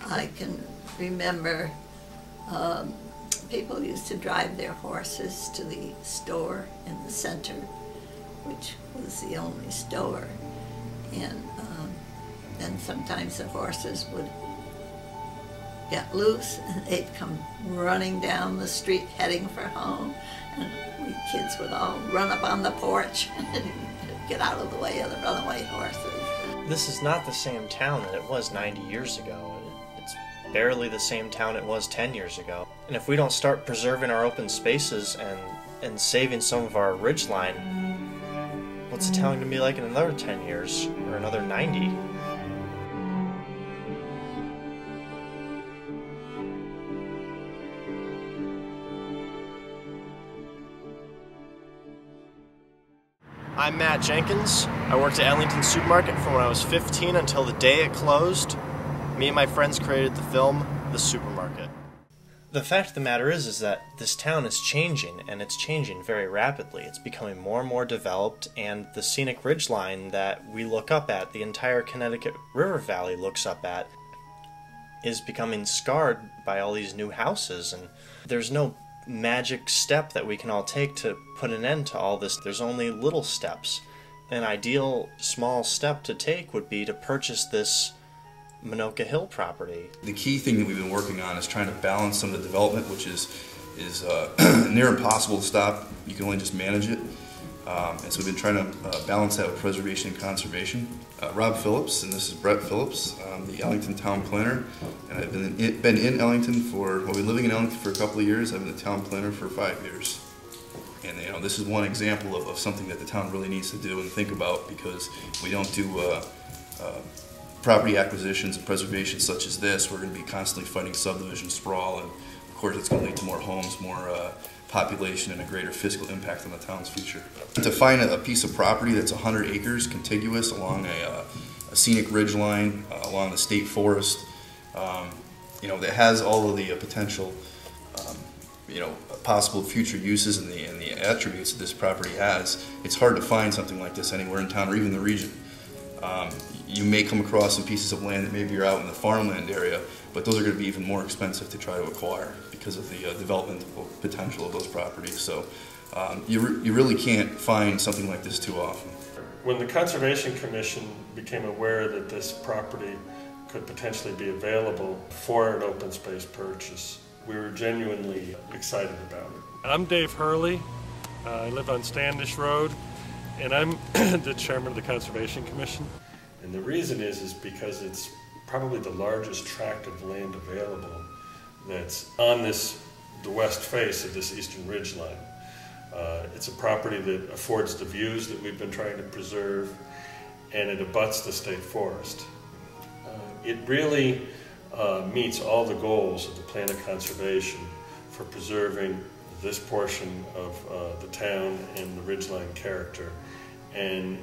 I can remember people used to drive their horses to the store in the center, which was the only store. And then sometimes the horses would get loose and they'd come running down the street heading for home. And we kids would all run up on the porch and get out of the way of the runaway horses. This is not the same town that it was 90 years ago. It's barely the same town it was 10 years ago. And if we don't start preserving our open spaces and saving some of our ridgeline, what's the town going to be like in another 10 years or another 90? I'm Matt Jenkins. I worked at Ellington Supermarket from when I was 15 until the day it closed. Me and my friends created the film, The Supermarket. The fact of the matter is that this town is changing, and it's changing very rapidly. It's becoming more and more developed, and the scenic ridgeline that we look up at, the entire Connecticut River Valley looks up at, is becoming scarred by all these new houses, and there's no magic step that we can all take to put an end to all this. There's only little steps. An ideal small step to take would be to purchase this Manoca Hill property. The key thing that we've been working on is trying to balance some of the development, which is near impossible to stop. You can only just manage it. And so we've been trying to balance that with preservation and conservation. Rob Phillips, and this is Brett Phillips, the Ellington town planner. And I've been in Ellington for, well, we've been living in Ellington for a couple of years. I've been the town planner for 5 years. And you know, this is one example of something that the town really needs to do and think about, because we don't do property acquisitions and preservation such as this. We're going to be constantly fighting subdivision sprawl, and of course it's going to lead to more homes, more population, and a greater fiscal impact on the town's future. To find a piece of property that's 100 acres contiguous along a scenic ridgeline, along the state forest, you know, that has all of the potential, you know, possible future uses and the attributes that this property has, it's hard to find something like this anywhere in town or even the region. You may come across some pieces of land that maybe are out in the farmland area, but those are going to be even more expensive to try to acquire because of the development potential of those properties. So you really can't find something like this too often. When the Conservation Commission became aware that this property could potentially be available for an open space purchase, we were genuinely excited about it. I'm Dave Hurley. I live on Standish Road, and I'm the chairman of the Conservation Commission. And the reason is because it's probably the largest tract of land available that's on the west face of this eastern ridgeline. It's a property that affords the views that we've been trying to preserve, and it abuts the state forest. It really meets all the goals of the plan of conservation for preserving this portion of the town and the ridgeline character, and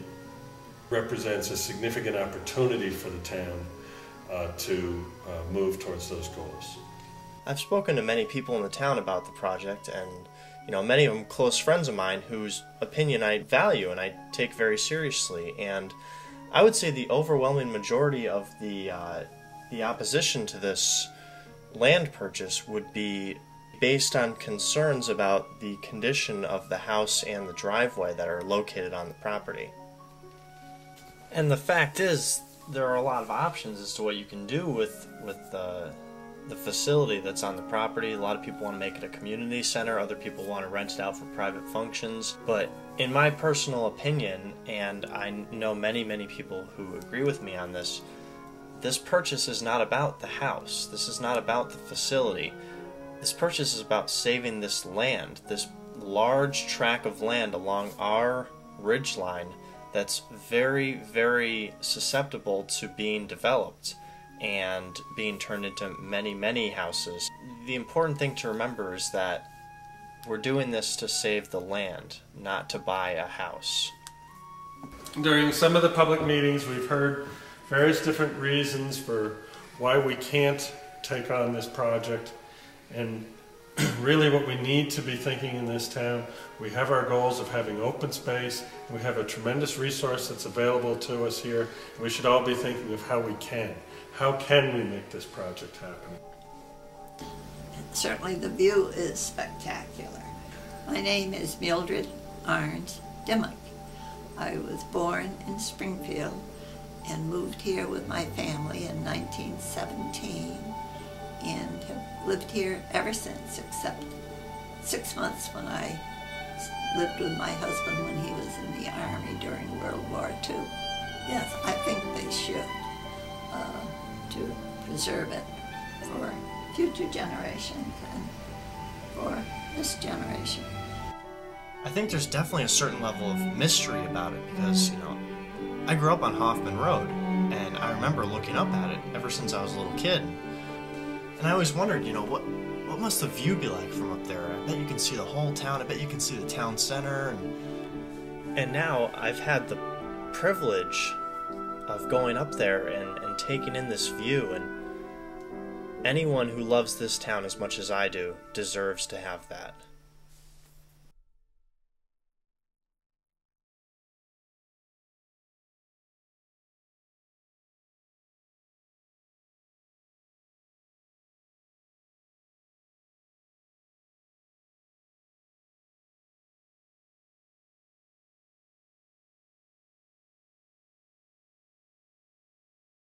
represents a significant opportunity for the town to move towards those goals. I've spoken to many people in the town about the project, and you know, many of them close friends of mine whose opinion I value and I take very seriously. And I would say the overwhelming majority of the opposition to this land purchase would be based on concerns about the condition of the house and the driveway that are located on the property. And the fact is, there are a lot of options as to what you can do with the facility that's on the property. A lot of people want to make it a community center, other people want to rent it out for private functions. But in my personal opinion, and I know many people who agree with me on this, this purchase is not about the house. This is not about the facility. This purchase is about saving this land, this large tract of land along our ridgeline that's very susceptible to being developed and being turned into many houses. The important thing to remember is that we're doing this to save the land, not to buy a house. During some of the public meetings, we've heard various different reasons for why we can't take on this project, and really what we need to be thinking in this town, we have our goals of having open space, and we have a tremendous resource that's available to us here, and we should all be thinking of how we can. How can we make this project happen? Certainly the view is spectacular. My name is Mildred Arns Dimmock. I was born in Springfield and moved here with my family in 1917 and have lived here ever since, except 6 months when I lived with my husband when he was in the Army during World War II. Yes, I think they should, to preserve it for future generations and for this generation. I think there's definitely a certain level of mystery about it because, I grew up on Hoffman Road, and I remember looking up at it ever since I was a little kid. And I always wondered, what must the view be like from up there? I bet you can see the whole town. I bet you can see the town center. And now I've had the privilege of going up there and taking in this view, and anyone who loves this town as much as I do deserves to have that.